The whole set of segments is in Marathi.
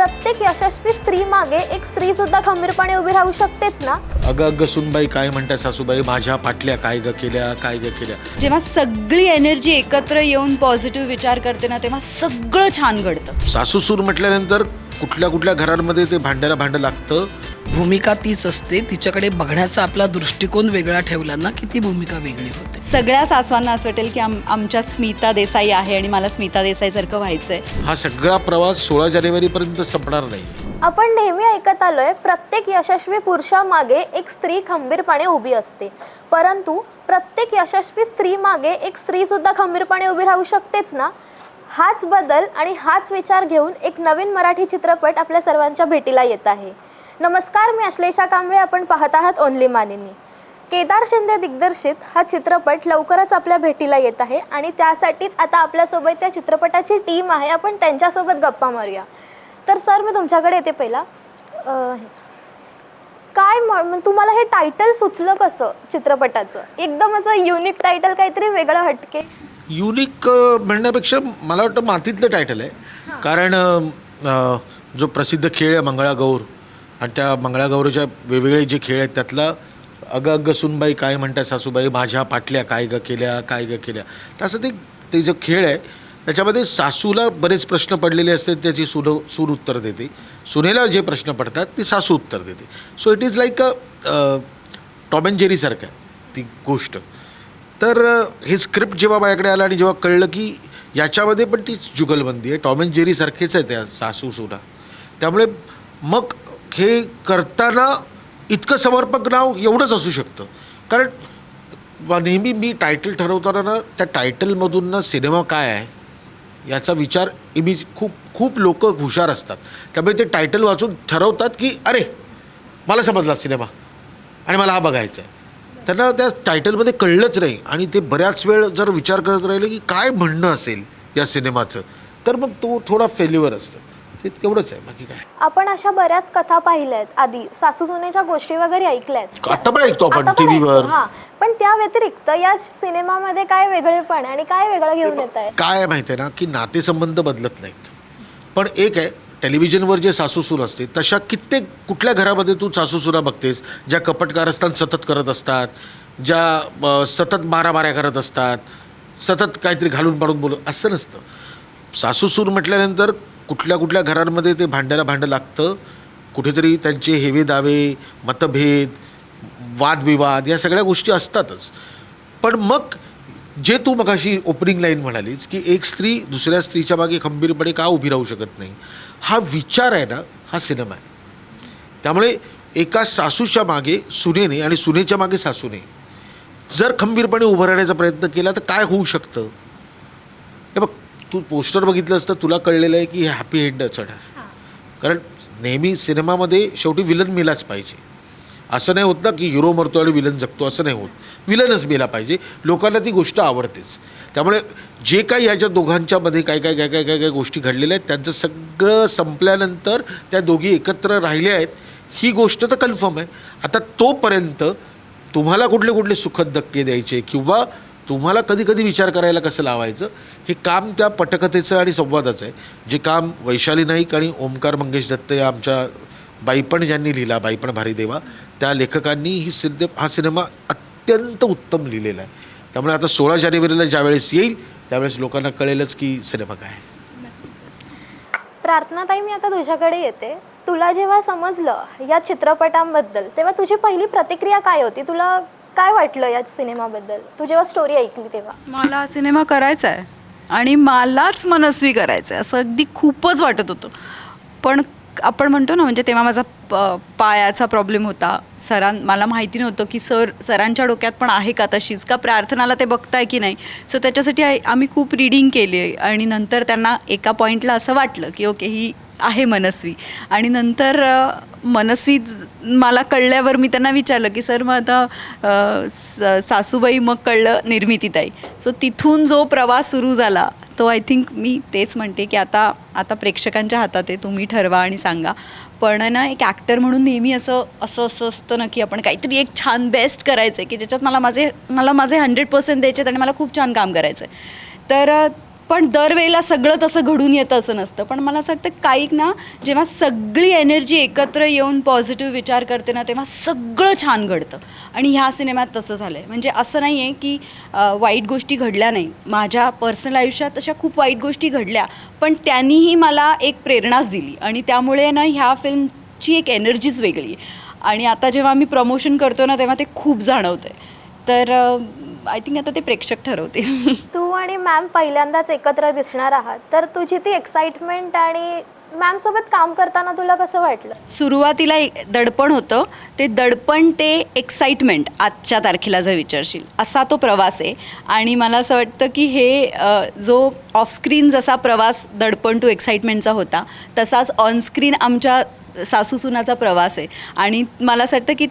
प्रत्येक यशस्वी स्त्री मागे एक स्त्री सुद्धा खंबीरपणे उभी राहू शकतेच ना. अगं अगं सुनबाई काय म्हणतात सासूबाई, माझ्या पाटल्या काय ग केल्या, काय ग केल्या. जेव्हा सगळी एनर्जी एकत्र येऊन पॉझिटिव्ह विचार करते ना, तेव्हा सगळं छान घडतं. सासू सूर म्हटल्यानंतर कुठल्या कुठल्या घरांमध्ये ते भांड्याला भांडं लागतं. भूमिका तीच असते, तिच्याकडे बघण्याचा आपला दृष्टिकोन वेगळा ठेवला ना की ती भूमिका वेगळी होते. सगळ्या सासवांना असं वाटेल की आमच्यात स्मिता देसाई आहे आणि मला स्मिता देसाईसारखं व्हायचंय. हा सगळा प्रवास 16 जानेवारीपर्यंत संपणार नाही. आपण नेहमी ऐकत आलोय प्रत्येक यशस्वी पुरुषामागे एक स्त्री खंबीरपणे उभी असते, परंतु प्रत्येक यशस्वी स्त्री मागे एक स्त्री सुद्धा खंबीरपणे उभी राहू शकतेच ना. हाच बदल आणि हाच विचार घेऊन एक नवीन मराठी चित्रपट आपल्या सर्वांच्या भेटीला येत आहे. नमस्कार, मी अश्लेषा कांबळे. आपण पाहत आहात ओनली मानिनी. केदार शिंदे दिग्दर्शित हा चित्रपट लवकरच आपल्या भेटीला येत आहे आणि त्यासाठीच आता आपल्यासोबत त्या चित्रपटाची टीम आहे. आपण त्यांच्यासोबत गप्पा मारूया. तर सर, मी तुमच्याकडे येते पहिला. काय तुम्हाला हे टायटल सुचलं कसं चित्रपटाचं? एकदम असं युनिक टायटल, काहीतरी वेगळं हटके. युनिक म्हणण्यापेक्षा मला वाटतं मातीतलं टायटल आहे. कारण जो प्रसिद्ध खेळ आहे मंगळागौर, आणि त्या मंगळागौरीच्या वेगवेगळे जे खेळ आहेत त्यातला अगं अगं सुनबाई काय म्हणतात सासूबाई, माझ्या पाटल्या काय ग केल्या, काय ग केल्या. तसं ते जो खेळ आहे त्याच्यामध्ये सासूला बरेच प्रश्न पडलेले असतात, त्याची सून उत्तर देते. सुनेला जे प्रश्न पडतात ते सासू उत्तर देते. So it is like Tom and जेरीसारखं आहे ती गोष्ट. तर हे स्क्रिप्ट जेव्हा माझ्याकडे आलं आणि जेव्हा कळलं की याच्यामध्ये पण ती जुगलबंदी आहे, टॉम अँड जेरी सारखेच आहे त्या सासू सुना, त्यामुळे मग हे करताना इतकं समर्पक नाव एवढंच असू शकतं. कारण नेहमी मी टायटल ठरवताना ना त्या टायटलमधून ना सिनेमा काय आहे याचा विचार खूप लोक हुशार असतात. त्यामुळे ते टायटल वाचून ठरवतात की अरे मला समजला सिनेमा आणि मला हा बघायचा आहे. त्यांना त्या टायटलमध्ये कळलंच नाही आणि ते बऱ्याच वेळ जर विचार करत राहिले की काय म्हणणं असेल या सिनेमाचं, तर मग तो थोडा फेल्युअर असतं. ते तेवढंच आहे, बाकी काय. आपण अशा बऱ्याच कथा पाहिल्यात आधी, सासू सुनेच्या गोष्टी वगैरे ऐकल्यात. आता पण ऐकतो आपण आता पण टीव्हीवर. ऐकतो, हां. पण त्या व्यतिरिक्त या सिनेमामध्ये काय वेगळेपण आणि काय वेगळं घेऊन येत आहे? काय आहे माहिती आहे ना की नातेसंबंध बदलत नाहीत. पण एक आहे, टेलिव्हिजनवर जे सासू सून असते तशा कित्येक कुठल्या घरामध्ये तू सासू सुना बघतेस ज्या कपट कारस्थान सतत करत असतात, ज्या सतत मारामाऱ्या करत असतात, सतत काहीतरी घालून पाडून बोलत. असं नसतं. सासू सून म्हटल्यानंतर कुठल्या घरांमध्ये ते भांड्याला भांडं लागतं. कुठेतरी त्यांचे हेवे दावे, मतभेद, वादविवाद या सगळ्या गोष्टी असतातच. पण मग जे तू मगाशी ओपनिंग लाईन म्हणालीस की एक स्त्री दुसऱ्या स्त्रीच्या मागे खंबीरपणे का उभी राहू शकत नाही, हा विचार आहे ना, हा सिनेमा आहे. त्यामुळे एका सासूच्या मागे सुनेने आणि सुनेच्या मागे सासूने जर खंबीरपणे उभं राहण्याचा प्रयत्न केला तर काय होऊ शकतं. हे बघ, तू पोस्टर बघितलं असतं, तुला कळलेलं आहे की हे हॅपी एंड असणार. कारण नेहमी सिनेमामध्ये शेवटी विलन मेलाच पाहिजे. असं नाही होत ना की हिरो मरतो आणि विलन जगतो, असं नाही होत. विलनच मेला पाहिजे. लोकांना ती गोष्ट आवडतेच. त्यामुळे जे काही याच्या दोघांच्यामध्ये काय गोष्टी घडलेल्या आहेत त्यांचं सगळं संपल्यानंतर त्या दोघी एकत्र राहिल्या आहेत ही गोष्ट तर कन्फर्म आहे. आता तोपर्यंत तुम्हाला कुठले सुखद धक्के द्यायचे किंवा तुम्हाला कधी विचार करायला कसं लावायचं, हे काम त्या पटकथेचं आणि संवादाचं आहे. जे काम वैशाली नाईक आणि ओमकार मंगेश दत्त या आमच्या बाईपण ज्यांनी लिहिला, बाईपण भारी देवा, त्या लेखकांनी हा सिनेमा अत्यंत उत्तम लिहिलेला आहे. त्यामुळे आता 16 जानेवारीला ज्यावेळेस येईल त्यावेळेस लोकांना कळेलच की सिनेमा काय आहे. प्रार्थनाताई, मी आता तुझ्याकडे येते. तुला जेव्हा समजलं या चित्रपटांबद्दल तेव्हा तुझी पहिली प्रतिक्रिया काय होती? तुला काय वाटलं या सिनेमाबद्दल तू जेव्हा स्टोरी ऐकली तेव्हा? मला हा सिनेमा करायचा आहे आणि मलाच मनस्वी करायचं आहे असं अगदी खूपच वाटत होतं. पण आपण म्हणतो ना, म्हणजे तेव्हा माझा पायाचा प्रॉब्लेम होता. मला माहिती नव्हतं की सरांच्या डोक्यात पण आहे का तशीच, का प्रार्थनाला ते बघताय की नाही. सो त्याच्यासाठी आम्ही खूप रीडिंग केली आणि नंतर त्यांना एका पॉईंटला असं वाटलं की ओके ही आहे मनस्वी. आणि नंतर मनस्वी मला कळल्यावर मी त्यांना विचारलं की सर मग आता सासूबाई, मग कळलं निर्मितीताई. सो तिथून जो प्रवास सुरू झाला तो आय थिंक मी तेच म्हणते की आता प्रेक्षकांच्या हातात आहे, तुम्ही ठरवा आणि सांगा. पण ना, एक ॲक्टर म्हणून नेहमी असं असतं ना की आपण काहीतरी एक छान बेस्ट करायचं आहे की ज्याच्यात मला माझे 100% द्यायचे आहेत आणि मला खूप छान काम करायचं आहे. तर पण दरवेळेला सगळं तसं घडून येतं असं नसतं. पण मला असं वाटतं काही ना, जेव्हा सगळी एनर्जी एकत्र येऊन पॉझिटिव्ह विचार करते ना, तेव्हा सगळं छान घडतं. आणि ह्या सिनेमात तसं झालं आहे. म्हणजे असं नाही आहे की वाईट गोष्टी घडल्या नाही. माझ्या पर्सनल आयुष्यात अशा खूप वाईट गोष्टी घडल्या, पण त्यांनीही मला एक प्रेरणाच दिली. आणि त्यामुळे ना ह्या फिल्मची एक एनर्जीच वेगळी आहे. आणि आता जेव्हा आम्ही प्रमोशन करतो ना, तेव्हा ते खूप जाणवतं आहे. तर आय थिंक आता ते प्रेक्षक ठरवतील. तू आणि मॅम पहिल्यांदाच एकत्र दिसणार आहात, तर तुझी ती एक्साइटमेंट आणि मॅमसोबत काम करताना तुला कसं वाटलं? सुरुवातीला दडपण होतं. ते दडपण ते एक्साइटमेंट आजच्या तारखेला जर विचारशील असा तो प्रवास आहे. आणि मला असं वाटतं की हे जो ऑफस्क्रीन जसा प्रवास दडपण टू एक्साइटमेंटचा होता, तसाच ऑनस्क्रीन आमच्या सासूसुनाचा प्रवास आहे. आणि मला असं वाटतं की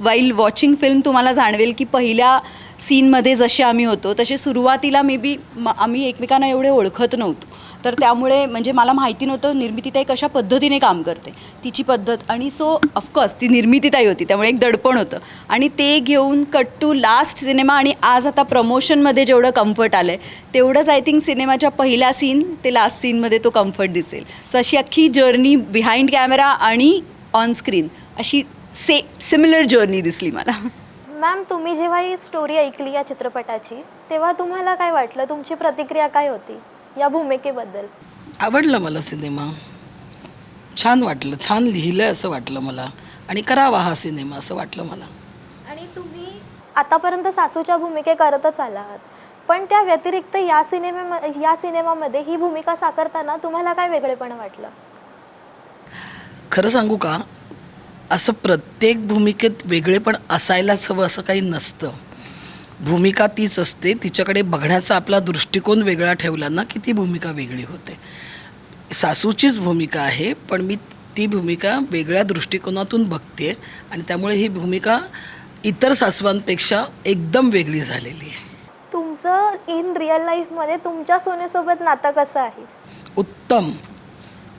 वाईल वॉचिंग फिल्म तुम्हाला जाणवेल की पहिल्या सीनमध्ये जसे आम्ही होतो तसे सुरुवातीला मे बी आम्ही एकमेकांना एवढे ओळखत नव्हतो. तर त्यामुळे म्हणजे मला माहिती नव्हतं निर्मितीताई कशा पद्धतीने काम करते, तिची पद्धत. आणि सो ऑफकोर्स ती निर्मितीताई होती, त्यामुळे एक दडपण होतं. आणि ते घेऊन कट टू लास्ट सिनेमा आणि आज आता प्रमोशनमध्ये जेवढं कम्फर्ट आलं आहे तेवढंच आय थिंक सिनेमाच्या पहिल्या सीन ते लास्ट सीनमध्ये तो कम्फर्ट दिसेल. सो अशी अख्खी जर्नी बिहाइंड कॅमेरा आणि ऑनस्क्रीन अशी सिमिलर जर्नी दिसली मला. मॅम, तुम्ही जेव्हा ही स्टोरी ऐकली या चित्रपटाची, तेव्हा तुम्हाला काय वाटलं? तुमची प्रतिक्रिया काय होती या भूमिकेबद्दल? आवडला मला सिनेमा, छान वाटलं, छान लिहिलं आहे असं वाटलं मला. आणि करावा हा सिनेमा असं वाटलं मला. आणि तुम्ही आतापर्यंत सासूच्या भूमिके करतच आलात, पण त्या व्यतिरिक्त या सिनेमामध्ये ही भूमिका साकारताना तुम्हाला काय वेगळेपण वाटलं? खरं सांगू का, असं प्रत्येक भूमिकेत वेगळेपण असायलाच हवं असं काही नसतं. भूमिका तीच असते, तिच्याकडे बघण्याचा आपला दृष्टिकोन वेगळा ठेवला ना की ती भूमिका वेगळी होते. सासूचीच भूमिका आहे, पण मी ती भूमिका वेगळ्या दृष्टिकोनातून बघते आणि त्यामुळे ही भूमिका इतर सासवांपेक्षा एकदम वेगळी झालेली आहे. तुमचं इन रिअल लाईफमध्ये तुमच्या सोनेसोबत नातं कसं आहे? उत्तम,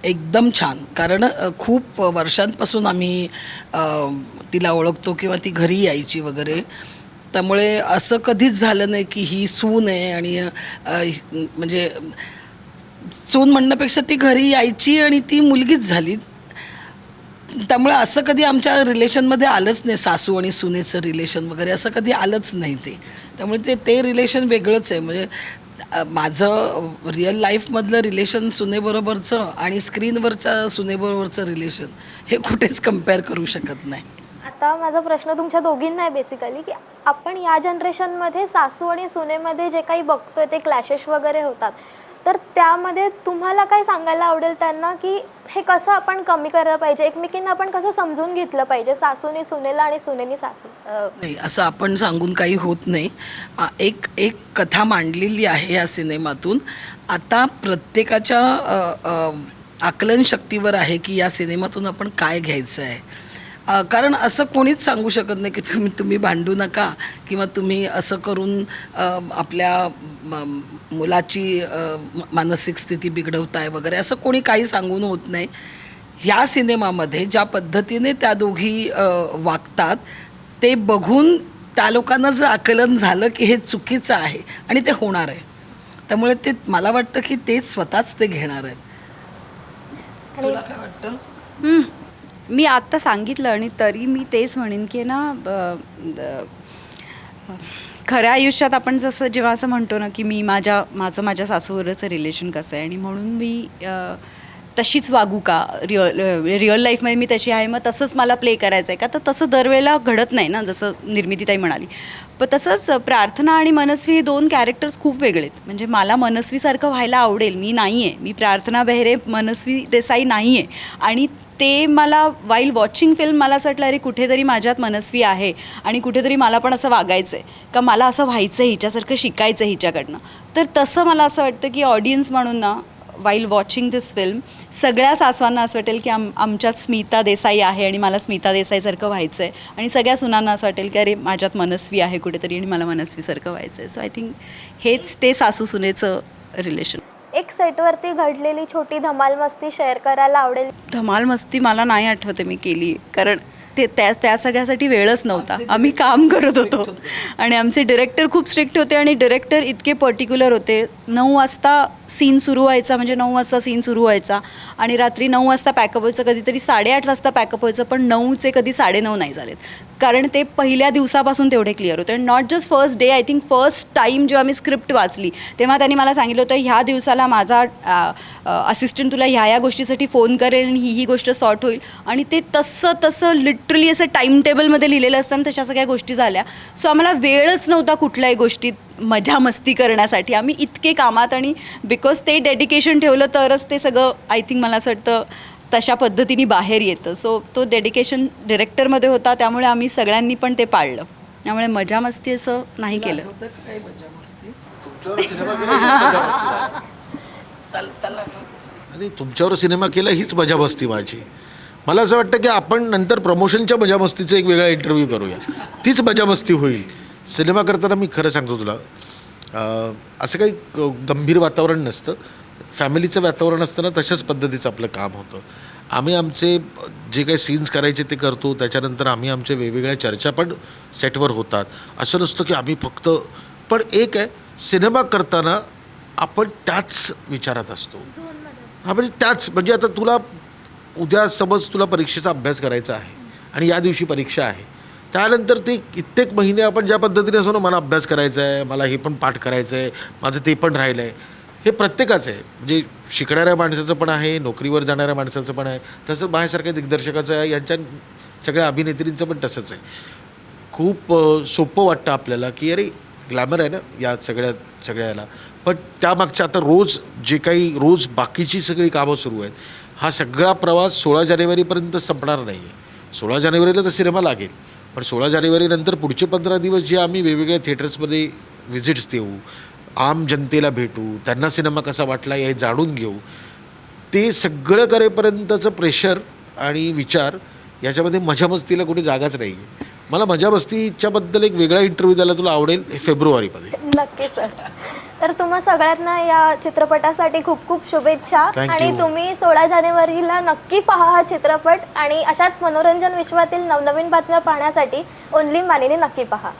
एकदम छान. कारण खूप वर्षांपासून आम्ही तिला ओळखतो किंवा ती घरी यायची वगैरे. त्यामुळे असं कधीच झालं नाही की ही सून आहे आणि म्हणजे सून म्हणण्यापेक्षा ती घरी यायची आणि ती मुलगीच झाली. त्यामुळे असं कधी आमच्या रिलेशनमध्ये आलंच नाही, सासू आणि सुनेचं रिलेशन वगैरे असं कधी आलंच नाही ते. त्यामुळे ते रिलेशन वेगळंच आहे. म्हणजे माझं रिअल लाईफमधलं रिलेशन सुनेबरोबरचं आणि स्क्रीनवरच्या सुनेबरोबरचं रिलेशन हे कुठेच कम्पेअर करू शकत नाही. आता माझा प्रश्न तुमच्या दोघींना आहे बेसिकली, की आपण या जनरेशनमध्ये सासू आणि सुनेमध्ये जे काही बघतोय ते क्लॅशेस वगैरे होतात, तर त्यामध्ये तुम्हाला काय सांगायला आवडेल त्यांना, की हे कसं आपण कमी करायला पाहिजे, एकमेकींना आपण कसं समजून घेतलं पाहिजे, सासूने सुनेला आणि सुनेनी सासू? नाही, असं आपण सांगून काही होत नाही. एक कथा मांडलेली आहे या सिनेमातून. आता प्रत्येकाच्या आकलन शक्तीवर आहे की या सिनेमातून आपण काय घ्यायचं आहे. कारण असं कोणीच सांगू शकत नाही की तुम्ही भांडू नका किंवा तुम्ही असं करून आपल्या मुलाची मानसिक स्थिती बिघडवताय वगैरे, असं कोणी काही सांगून होत नाही. ह्या सिनेमामध्ये ज्या पद्धतीने त्या दोघी वागतात ते बघून त्या लोकांना जर आकलन झालं की हे चुकीचं आहे आणि ते होणार आहे, त्यामुळे ते मला वाटतं की ते स्वतःच ते घेणार आहेत. तुला काय वाटतं? मी आत्ता सांगितलं आणि तरी मी तेच म्हणेन की ना, खऱ्या आयुष्यात आपण जसं जेव्हा असं म्हणतो ना की मी माझं सासूवरचं रिलेशन कसं आहे आणि म्हणून मी तशीच वागू का, रिअल लाईफमध्ये मी तशी आहे, मग तसंच मला प्ले करायचं आहे का, तर तसं दरवेळेला घडत नाही ना, जसं निर्मितीताई म्हणाली. पण तसंच प्रार्थना आणि मनस्वी हे दोन कॅरेक्टर्स खूप वेगळे आहेत. म्हणजे मला मनस्वीसारखं व्हायला आवडेल, मी नाही आहे, मी प्रार्थना बेहरे मनस्वी देसाई नाही आहे. आणि ते मला वाईल वॉचिंग फिल्म मला असं वाटलं अरे कुठेतरी माझ्यात मनस्वी आहे आणि कुठेतरी मला पण असं वागायचं आहे का, मला असं व्हायचं आहे, हिच्यासारखं शिकायचं आहे हिच्याकडनं. तर तसं मला असं वाटतं की ऑडियन्स म्हणून ना वाईल वॉचिंग दिस फिल्म सगळ्या सासवांना असं वाटेल की आमच्यात स्मिता देसाई आहे आणि मला स्मिता देसाईसारखं व्हायचं आहे. आणि सगळ्या सुनांना असं वाटेल की अरे माझ्यात मनस्वी आहे कुठेतरी आणि मला मनस्वीसारखं व्हायचं आहे. सो आय थिंक हेच ते सासू सुनेचं रिलेशन. एक सेटवरती घडलेली छोटी धमाल मस्ती शेअर करायला आवडेल? धमाल मस्ती मला नाही आठवते मी केली, कारण त्या सगळ्यासाठी वेळच नव्हता. आम्ही काम करत होतो आणि आमचे डिरेक्टर खूप स्ट्रिक्ट होते आणि डिरेक्टर इतके पर्टिक्युलर होते. 9 वाजता सीन सुरू व्हायचा, म्हणजे 9 वाजता सीन सुरू व्हायचा आणि रात्री 9 वाजता पॅकअप व्हायचं, कधीतरी 8:30 वाजता पॅकअप व्हायचं, पण 9चे कधी 9:30 नाही झालेत, कारण ते पहिल्या दिवसापासून तेवढे क्लिअर होते. Not just first day, I think first time जेव्हा मी स्क्रिप्ट वाचली तेव्हा त्यांनी मला सांगितलं होतं ह्या दिवसाला माझा असिस्टंट तुला ह्या गोष्टीसाठी फोन करेल आणि ही गोष्ट सॉर्ट होईल, आणि ते तसं लिटरली असं टाईम टेबलमध्ये लिहिलेलं असतं आणि तशा सगळ्या गोष्टी झाल्या. सो आम्हाला वेळच नव्हता कुठल्याही गोष्टीत मजा मस्ती करण्यासाठी. आम्ही इतके कामात, आणि बिकॉज ते डेडिकेशन ठेवलं तरच ते सगळं आय थिंक मला असं वाटतं तशा पद्धतीने बाहेर येतं. सो तो डेडिकेशन डिरेक्टरमध्ये होता, त्यामुळे आम्ही सगळ्यांनी पण ते पाळलं. त्यामुळे मजा मस्ती असं नाही केलं. होतं का काही मजा मस्ती? आणि तुमच्यावर सिनेमा केला हीच मजा मस्ती माझी. मला असं वाटतं की आपण नंतर प्रमोशनच्या मजा मस्तीचा एक वेगळा इंटरव्ह्यू करूया, तीच मजा मस्ती होईल. सिनेमा करताना मी खरं सांगतो तुला, असं काही गंभीर वातावरण नसतं. फॅमिलीचं वातावरण असतं ना, तशाच पद्धतीचं आपलं काम होतं. आम्ही आमचे जे काही सीन्स करायचे ते करतो, त्याच्यानंतर आम्ही आमच्या वेगवेगळ्या चर्चा पण सेटवर होतात. असं नसतं की आम्ही फक्त, पण एक आहे सिनेमा करताना आपण त्याच विचारात असतो. हा म्हणजे त्याच, म्हणजे आता तुला उद्या समज तुला परीक्षेचा अभ्यास करायचा आहे आणि या दिवशी परीक्षा आहे, त्यानंतर ते कित्येक महिने आपण ज्या पद्धतीने असो ना, मला अभ्यास करायचा आहे, मला हे पण पाठ करायचं आहे, माझं ते पण राहिलं आहे, हे प्रत्येकाचं आहे. म्हणजे शिकणाऱ्या माणसाचं पण आहे, नोकरीवर जाणाऱ्या माणसाचं पण आहे, तसं माझ्यासारख्या दिग्दर्शकाचं आहे, यांच्या सगळ्या अभिनेत्रींचं पण तसंच आहे. खूप सोपं वाटतं आपल्याला की अरे ग्लॅमर आहे ना या सगळ्याला, पण त्यामागच्या आता रोज बाकीची सगळी कामं सुरू आहेत. हा सगळा प्रवास 16 जानेवारीपर्यंत संपणार नाही आहे. 16 जानेवारीला तर सिनेमा लागेल, पण 16 जानेवारीनंतर पुढचे 15 दिवस जे आम्ही वेगवेगळ्या थिएटर्समध्ये व्हिजिट्स देऊ, आम जनतेला भेटू, त्यांना सिनेमा कसा वाटला हे जाणून घेऊ, ते सगळं करेपर्यंतचं प्रेशर आणि विचार, याच्यामध्ये मजा मस्तीला कुठे जागाच नाही आहे. मला मजा मस्तीच्याबद्दल एक वेगळा इंटरव्ह्यू द्यायला तुला आवडेल फेब्रुवारीमध्ये. नक्की सर. तर तुम्हा सगळ्यांना या चित्रपटासाठी खूप खूप शुभेच्छा. Thank you. आणि तुम्ही 16 जानेवारीला नक्की पहा हा चित्रपट, आणि अशाच मनोरंजन विश्वातील नवनवीन बातम्या पाहण्यासाठी ओनली मानिनी नक्की पहा.